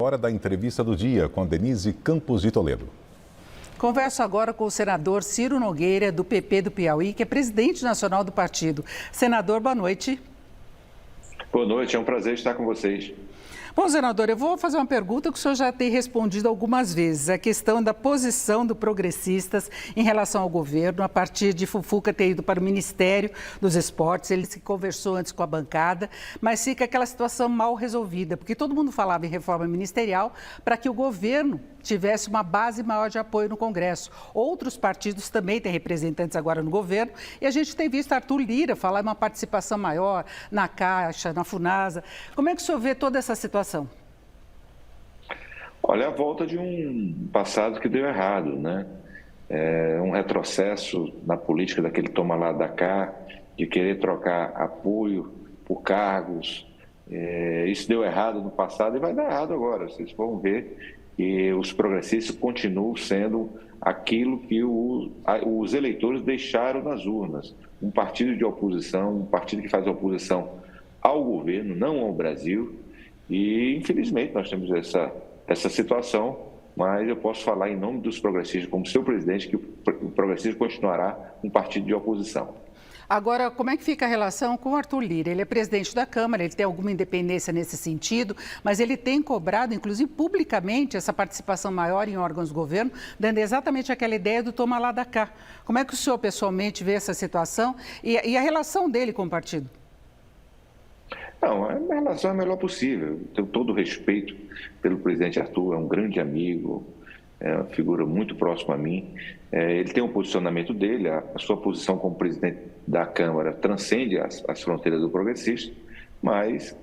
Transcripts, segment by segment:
Hora da entrevista do dia com a Denise Campos de Toledo. Converso agora com o senador Ciro Nogueira, do PP do Piauí, que é presidente nacional do partido. Senador, boa noite. Boa noite, é um prazer estar com vocês. Bom, senador, eu vou fazer uma pergunta que o senhor já tem respondido algumas vezes. A questão da posição do Progressistas em relação ao governo, a partir de Fufuca ter ido para o Ministério dos Esportes. Ele se conversou antes com a bancada, mas fica aquela situação mal resolvida, porque todo mundo falava em reforma ministerial para que o governo tivesse uma base maior de apoio no Congresso. Outros partidos também têm representantes agora no governo e a gente tem visto Arthur Lira falar em uma participação maior na Caixa, na Funasa. Como é que o senhor vê toda essa situação? Olha, a volta de um passado que deu errado, né? Um retrocesso na política daquele toma lá da cá, de querer trocar apoio por cargos. Isso deu errado no passado e vai dar errado agora. Vocês vão ver que os progressistas continuam sendo aquilo que os eleitores deixaram nas urnas. Um partido de oposição, um partido que faz oposição ao governo, não ao Brasil. E, infelizmente, nós temos essa situação, mas eu posso falar em nome dos progressistas, como seu presidente, que o progressismo continuará um partido de oposição. Agora, como é que fica a relação com o Arthur Lira? Ele é presidente da Câmara, ele tem alguma independência nesse sentido, mas ele tem cobrado, inclusive publicamente, essa participação maior em órgãos do governo, dando exatamente aquela ideia do toma lá da cá. Como é que o senhor pessoalmente vê essa situação e a relação dele com o partido? Não, a relação é a melhor possível. Tenho todo o respeito pelo presidente Arthur, é um grande amigo, é uma figura muito próxima a mim. Ele tem um posicionamento dele, a sua posição como presidente da Câmara transcende as fronteiras do progressista, mas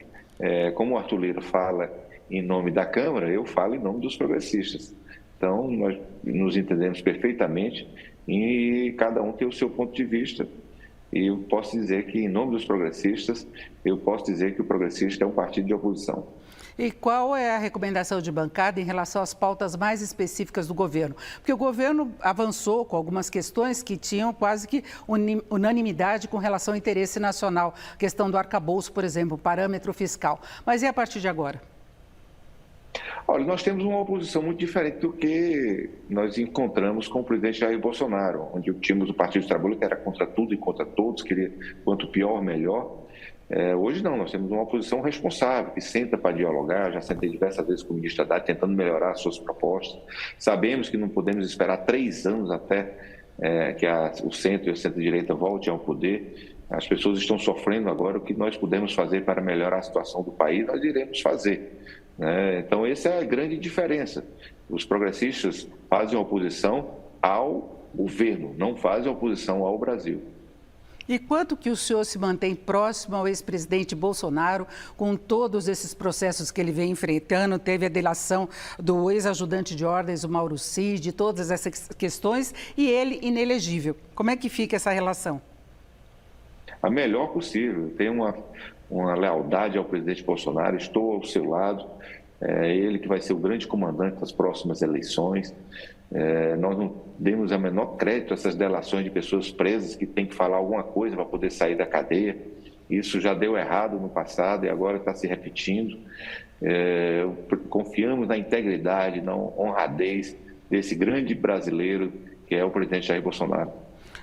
como o Arthur Lira fala em nome da Câmara, eu falo em nome dos progressistas. Então, nós nos entendemos perfeitamente e cada um tem o seu ponto de vista. E eu posso dizer que, em nome dos progressistas, eu posso dizer que o progressista é um partido de oposição. E qual é a recomendação de bancada em relação às pautas mais específicas do governo? Porque o governo avançou com algumas questões que tinham quase que unanimidade com relação ao interesse nacional. A questão do arcabouço, por exemplo, o parâmetro fiscal. Mas e a partir de agora? Olha, nós temos uma oposição muito diferente do que nós encontramos com o presidente Jair Bolsonaro, onde tínhamos o Partido dos Trabalhadores que era contra tudo e contra todos, queria quanto pior, melhor. Hoje não, nós temos uma oposição responsável, que senta para dialogar, já sentei diversas vezes com o ministro Haddad tentando melhorar as suas propostas. Sabemos que não podemos esperar 3 anos até que o centro e a centro-direita voltem ao poder. As pessoas estão sofrendo agora. O que nós podemos fazer para melhorar a situação do país, nós iremos fazer. Então, essa é a grande diferença. Os progressistas fazem oposição ao governo, não fazem oposição ao Brasil. E quanto que o senhor se mantém próximo ao ex-presidente Bolsonaro com todos esses processos que ele vem enfrentando? Teve a delação do ex-ajudante de ordens, o Mauro Cid, todas essas questões, e ele inelegível. Como é que fica essa relação? A melhor possível. Tenho uma lealdade ao presidente Bolsonaro, estou ao seu lado. É ele que vai ser o grande comandante das próximas eleições. Nós não demos o menor crédito a essas delações de pessoas presas que têm que falar alguma coisa para poder sair da cadeia. Isso já deu errado no passado e agora está se repetindo. Confiamos na integridade, na honradez desse grande brasileiro que é o presidente Jair Bolsonaro.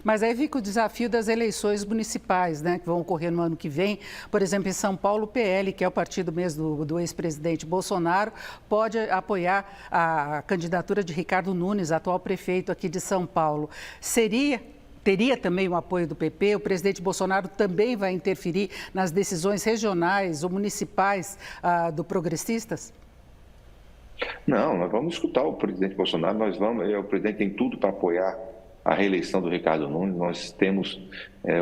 Mas aí fica o desafio das eleições municipais, né, que vão ocorrer no ano que vem. Por exemplo, em São Paulo, o PL, que é o partido mesmo do ex-presidente Bolsonaro, pode apoiar a candidatura de Ricardo Nunes, atual prefeito aqui de São Paulo. Teria também o apoio do PP? O presidente Bolsonaro também vai interferir nas decisões regionais ou municipais do Progressistas? Não, nós vamos escutar o presidente Bolsonaro, o presidente tem tudo para apoiar a reeleição do Ricardo Nunes. Nós temos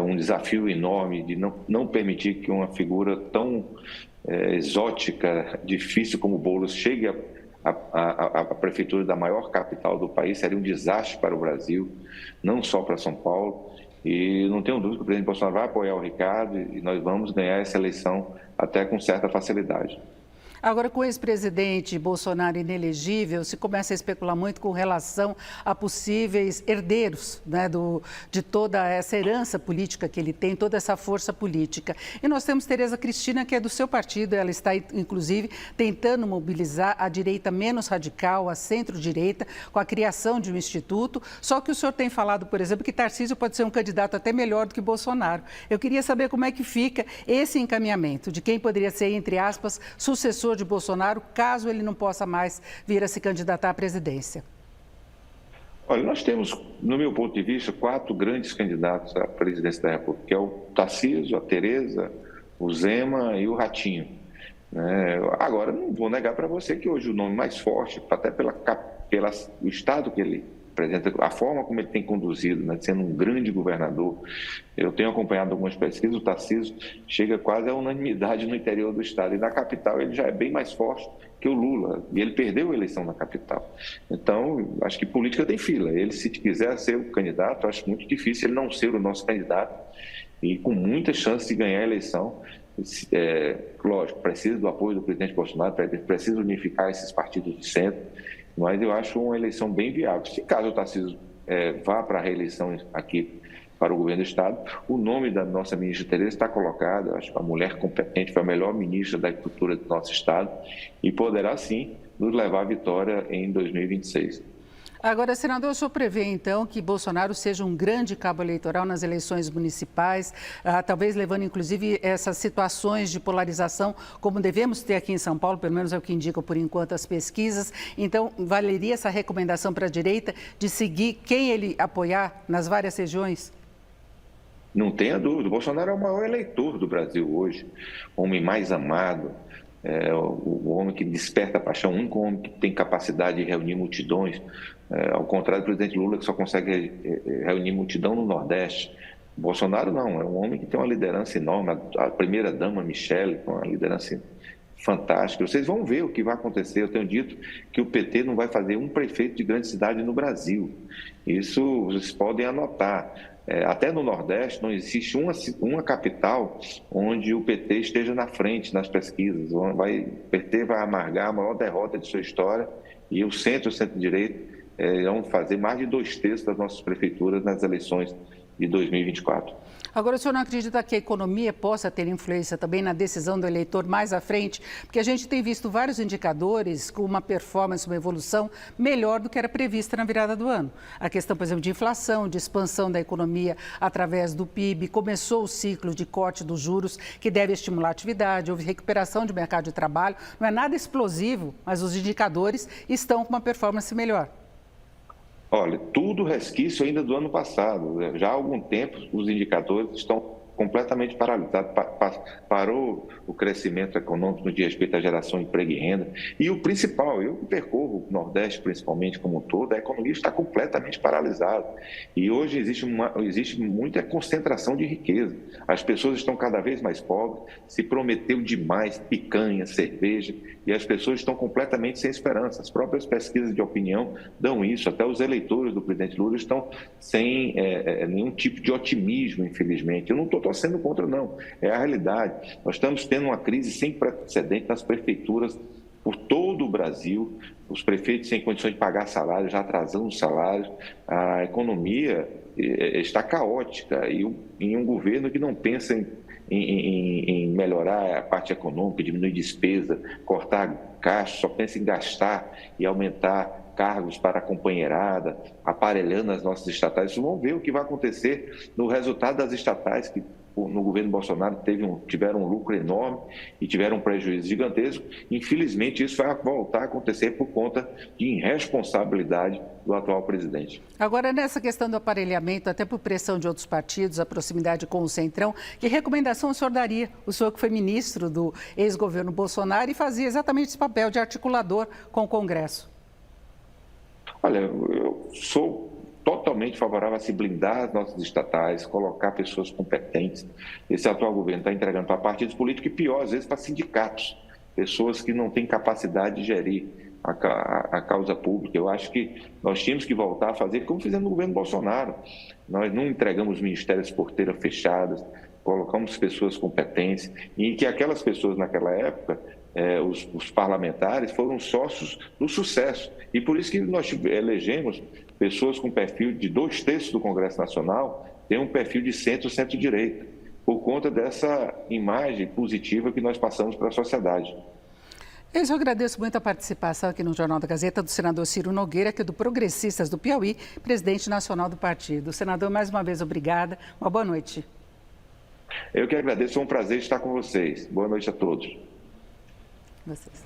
um desafio enorme de não permitir que uma figura tão exótica, difícil como o Boulos chegue à prefeitura da maior capital do país. Seria um desastre para o Brasil, não só para São Paulo. E não tenho dúvida que o presidente Bolsonaro vai apoiar o Ricardo e nós vamos ganhar essa eleição até com certa facilidade. Agora, com o ex-presidente Bolsonaro inelegível, se começa a especular muito com relação a possíveis herdeiros, né, de toda essa herança política que ele tem, toda essa força política. E nós temos Tereza Cristina, que é do seu partido, ela está, inclusive, tentando mobilizar a direita menos radical, a centro-direita, com a criação de um instituto. Só que o senhor tem falado, por exemplo, que Tarcísio pode ser um candidato até melhor do que Bolsonaro. Eu queria saber como é que fica esse encaminhamento de quem poderia ser, entre aspas, sucessor de Bolsonaro, caso ele não possa mais vir a se candidatar à presidência. Olha, nós temos, no meu ponto de vista, 4 grandes candidatos à presidência da República, que é o Tarcísio, a Tereza, o Zema e o Ratinho. Agora, não vou negar para você que hoje o nome mais forte, até pelo estado que ele apresenta, a forma como ele tem conduzido, né, sendo um grande governador. Eu tenho acompanhado algumas pesquisas, o Tarcísio chega quase à unanimidade no interior do estado, e na capital ele já é bem mais forte que o Lula, e ele perdeu a eleição na capital. Então, acho que política tem fila. Ele, se quiser ser o candidato, acho muito difícil ele não ser o nosso candidato, e com muita chance de ganhar a eleição. Lógico, precisa do apoio do presidente Bolsonaro, precisa unificar esses partidos de centro, mas eu acho uma eleição bem viável. Se caso o Tarcísio vá para a reeleição aqui para o governo do Estado, o nome da nossa ministra Tereza está colocado. Eu acho que a mulher competente, foi a melhor ministra da Agricultura do nosso Estado e poderá, sim, nos levar à vitória em 2026. Agora, senador, o senhor prevê, então, que Bolsonaro seja um grande cabo eleitoral nas eleições municipais, talvez levando, inclusive, essas situações de polarização, como devemos ter aqui em São Paulo, pelo menos é o que indicam, por enquanto, as pesquisas. Então, valeria essa recomendação para a direita de seguir quem ele apoiar nas várias regiões? Não tenha dúvida. O Bolsonaro é o maior eleitor do Brasil hoje, o homem mais amado, o homem que desperta a paixão, o único homem que tem capacidade de reunir multidões, ao contrário do presidente Lula, que só consegue reunir multidão no Nordeste. O Bolsonaro não, é um homem que tem uma liderança enorme, a primeira-dama Michele, com uma liderança fantástica. Vocês vão ver o que vai acontecer. Eu tenho dito que o PT não vai fazer um prefeito de grande cidade no Brasil. Isso vocês podem anotar. Até no Nordeste não existe uma capital onde o PT esteja na frente nas pesquisas. O PT vai amargar a maior derrota de sua história, e o centro-direita vão fazer mais de 2/3 das nossas prefeituras nas eleições de 2024. Agora, o senhor não acredita que a economia possa ter influência também na decisão do eleitor mais à frente? Porque a gente tem visto vários indicadores com uma performance, uma evolução melhor do que era prevista na virada do ano. A questão, por exemplo, de inflação, de expansão da economia através do PIB, começou o ciclo de corte dos juros, que deve estimular a atividade, houve recuperação de mercado de trabalho. Não é nada explosivo, mas os indicadores estão com uma performance melhor. Olha, tudo resquício ainda do ano passado. Já há algum tempo os indicadores estão completamente paralisados. Parou o crescimento econômico no que diz respeito à geração de emprego e renda. E o principal, eu percorro o Nordeste principalmente como um todo, a economia está completamente paralisada. E hoje existe muita concentração de riqueza. As pessoas estão cada vez mais pobres, se prometeu demais picanha, cerveja, e as pessoas estão completamente sem esperança. As próprias pesquisas de opinião dão isso. Até os eleitores do presidente Lula estão sem nenhum tipo de otimismo, infelizmente. Eu não estou torcendo contra, não. É a realidade. Nós estamos tendo uma crise sem precedente nas prefeituras por todo o Brasil. Os prefeitos sem condições de pagar salários, já atrasando os salários. A economia está caótica, e em um governo que não pensa em melhorar a parte econômica, diminuir despesa, cortar gastos, só pensa em gastar e aumentar cargos para a companheirada, aparelhando as nossas estatais. Vocês vão ver o que vai acontecer no resultado das estatais, que no governo Bolsonaro tiveram um lucro enorme e tiveram um prejuízo gigantesco. Infelizmente, isso vai voltar a acontecer por conta de irresponsabilidade do atual presidente. Agora, nessa questão do aparelhamento, até por pressão de outros partidos, a proximidade com o Centrão, que recomendação o senhor daria? O senhor que foi ministro do ex-governo Bolsonaro e fazia exatamente esse papel de articulador com o Congresso. Olha, eu sou totalmente favorável a se blindar as nossas estatais, colocar pessoas competentes. Esse atual governo está entregando para partidos políticos e, pior, às vezes, para sindicatos, pessoas que não têm capacidade de gerir a causa pública. Eu acho que nós tínhamos que voltar a fazer como fizemos no governo Bolsonaro. Nós não entregamos ministérios porteiras fechadas, colocamos pessoas competentes, e que aquelas pessoas naquela época os parlamentares foram sócios do sucesso. E por isso que nós elegemos pessoas com perfil de 2/3 do Congresso Nacional, tem um perfil de centro-direita, por conta dessa imagem positiva que nós passamos para a sociedade. Eu agradeço muito a participação aqui no Jornal da Gazeta do senador Ciro Nogueira, que é do Progressistas do Piauí, presidente nacional do partido. Senador, mais uma vez, obrigada. Uma boa noite. Eu que agradeço, foi um prazer estar com vocês. Boa noite a todos. Vocês.